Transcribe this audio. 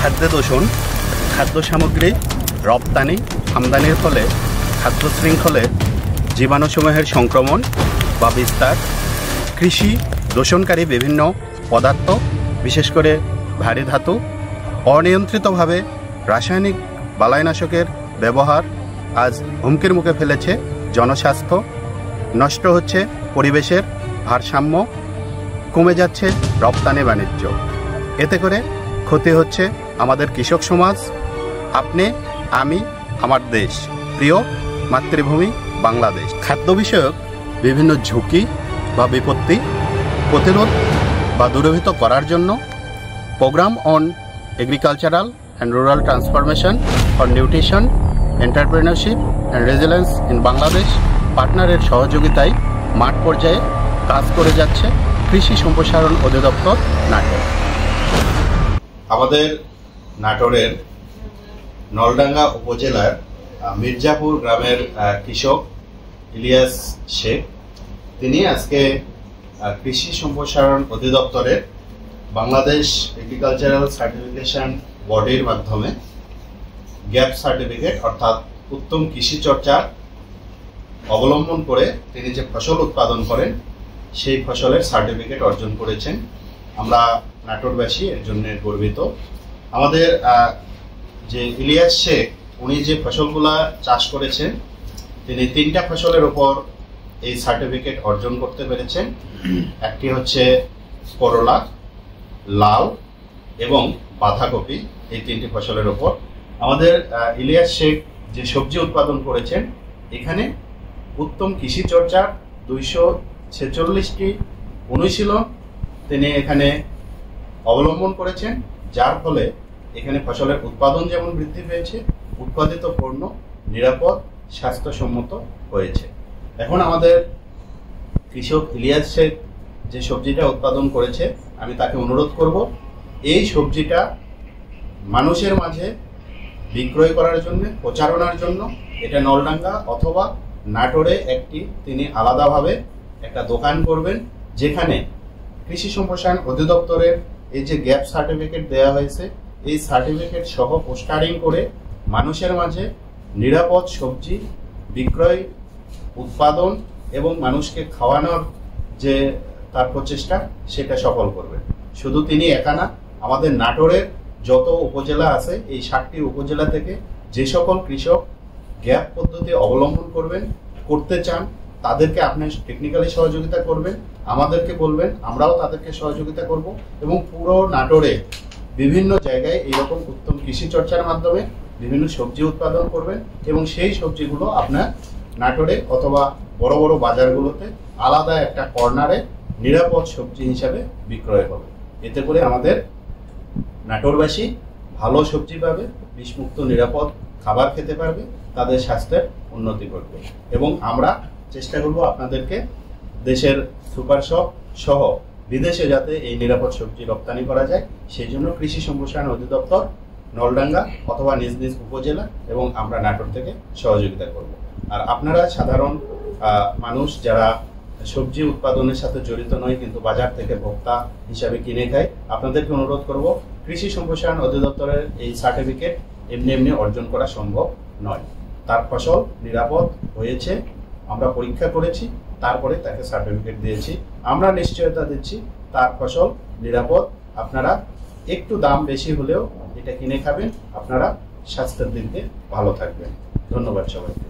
খাদ্য দূষণ, খাদ্য সামগ্রী রপ্তানি আমদানির ফলে খাদ্য শৃঙ্খলে জীবাণুসমূহের সংক্রমণ বা বিস্তার, কৃষি দূষণকারী বিভিন্ন পদার্থ বিশেষ করে ভারী ধাতু, অনিয়ন্ত্রিতভাবে রাসায়নিক বালাইনাশকের ব্যবহার আজ হুমকির মুখে ফেলেছে জনস্বাস্থ্য, নষ্ট হচ্ছে পরিবেশের ভারসাম্য, কমে যাচ্ছে রপ্তানি বাণিজ্য। এতে করে ক্ষতি হচ্ছে আমাদের কৃষক সমাজ, আপনি, আমি, আমার দেশ, প্রিয় মাতৃভূমি বাংলাদেশ। খাদ্য বিষয়ক বিভিন্ন ঝুঁকি বা বিপত্তি প্রতিরোধ বা দূরীভূত করার জন্য program on agricultural and rural transformation for nutrition, entrepreneurship and resilience in Bangladesh পার্টনারের সহযোগিতায় মাঠ পর্যায়ে কাজ করে যাচ্ছে কৃষি সম্প্রসারণ অধিদপ্তর নাটোর। আমাদের নাটোরের নলডাঙ্গা উপজেলার মির্জাপুর গ্রামের কৃষক ইলিয়াস শেখ, তিনি আজকে কৃষি সম্প্রসারণ অধিদপ্তরের বাংলাদেশ এগ্রিকালচারাল সার্টিফিকেশন বডির মাধ্যমে গ্যাপ সার্টিফিকেট অর্থাৎ উত্তম কৃষি চর্চা অবলম্বন করে তিনি যে ফসল উৎপাদন করেন সেই ফসলের সার্টিফিকেট অর্জন করেছেন। আমরা নাটোরবাসী এর জন্য গর্বিত। আমাদের যে ইলিয়াস শেখ, উনি যে ফসলগুলা চাষ করেছেন, তিনি 3টা ফসলের উপর এই সার্টিফিকেট অর্জন করতে পেরেছেন। একটি হচ্ছে করলা, লাউ এবং বাঁধাকপি, এই 3টি ফসলের উপর। আমাদের ইলিয়াস শেখ যে সবজি উৎপাদন করেছেন, এখানে উত্তম কৃষি চর্চার 246টি অনুশীলন তিনি এখানে অবলম্বন করেছেন, যার ফলে এখানে ফসলের উৎপাদন যেমন বৃদ্ধি পেয়েছে, উৎপাদিত পণ্য নিরাপদ স্বাস্থ্যসম্মত হয়েছে। এখন আমাদের কৃষক ইলিয়াস শেখ যে সবজিটা উৎপাদন করেছে, আমি তাকে অনুরোধ করব এই সবজিটা মানুষের মাঝে বিক্রয় করার জন্য, প্রচারণার জন্য এটা নলডাঙ্গা অথবা নাটোরে তিনি আলাদাভাবে একটা দোকান করবেন, যেখানে কৃষি সম্প্রসারণ অধিদপ্তরের এই যে গ্যাপ সার্টিফিকেট দেওয়া হয়েছে, এই সার্টিফিকেট সহ পোস্টারিং করে মানুষের মাঝে নিরাপদ সবজি বিক্রয়, উৎপাদন এবং মানুষকে খাওয়ানোর যে তার প্রচেষ্টা, সেটা সফল করবেন। শুধু তিনি একা না, আমাদের নাটোরের যত উপজেলা আছে, এই 7টি উপজেলা থেকে যে সকল কৃষক গ্যাপ পদ্ধতি অবলম্বন করতে চান, তাদেরকে আপনি টেকনিক্যালি সহযোগিতা করবেন, আমাদেরকে বলবেন, আমরাও তাদেরকে সহযোগিতা করব এবং পুরো নাটোরে বিভিন্ন জায়গায় এইরকম উত্তম কৃষি চর্চার মাধ্যমে বিভিন্ন সবজি উৎপাদন করবেন এবং সেই সবজিগুলো আপনার নাটোরে অথবা বড় বড় বাজারগুলোতে আলাদা একটা কর্নারে নিরাপদ সবজি হিসাবে বিক্রয় হবে। এতে করে আমাদের নাটোরবাসী ভালো সবজি পাবে, বিষমুক্ত নিরাপদ খাবার খেতে পারবে, তাদের স্বাস্থ্যের উন্নতি করবে এবং আমরা চেষ্টা করব আপনাদেরকে দেশের সুপার শপ সহ বিদেশে যাতে এই নিরাপদ সবজি রপ্তানি করা যায়, সেই জন্য কৃষি সম্প্রসারণ অধিদপ্তর নলডাঙ্গা অথবা নিজ নিজ উপজেলা এবং আমরা নাটোর থেকে সহযোগিতা করব। আর আপনারা সাধারণ মানুষ যারা সবজি উৎপাদনের সাথে জড়িত নয় কিন্তু বাজার থেকে ভোক্তা হিসাবে কিনে খায়, আপনাদেরকে অনুরোধ করব কৃষি সম্প্রসারণ অধিদপ্তরের এই সার্টিফিকেট এমনি এমনি অর্জন করা সম্ভব নয়। তার ফসল নিরাপদ হয়েছে, আমরা পরীক্ষা করেছি, তারপরে তাকে সার্টিফিকেট দিয়েছি। আমরা নিশ্চয়তা দিচ্ছি তার ফসল নিরাপদ। আপনারা একটু দাম বেশি হলেও এটা কিনে খাবেন, আপনারা স্বাস্থ্যের দিক দিয়ে ভালো থাকবেন। ধন্যবাদ সবাইকে।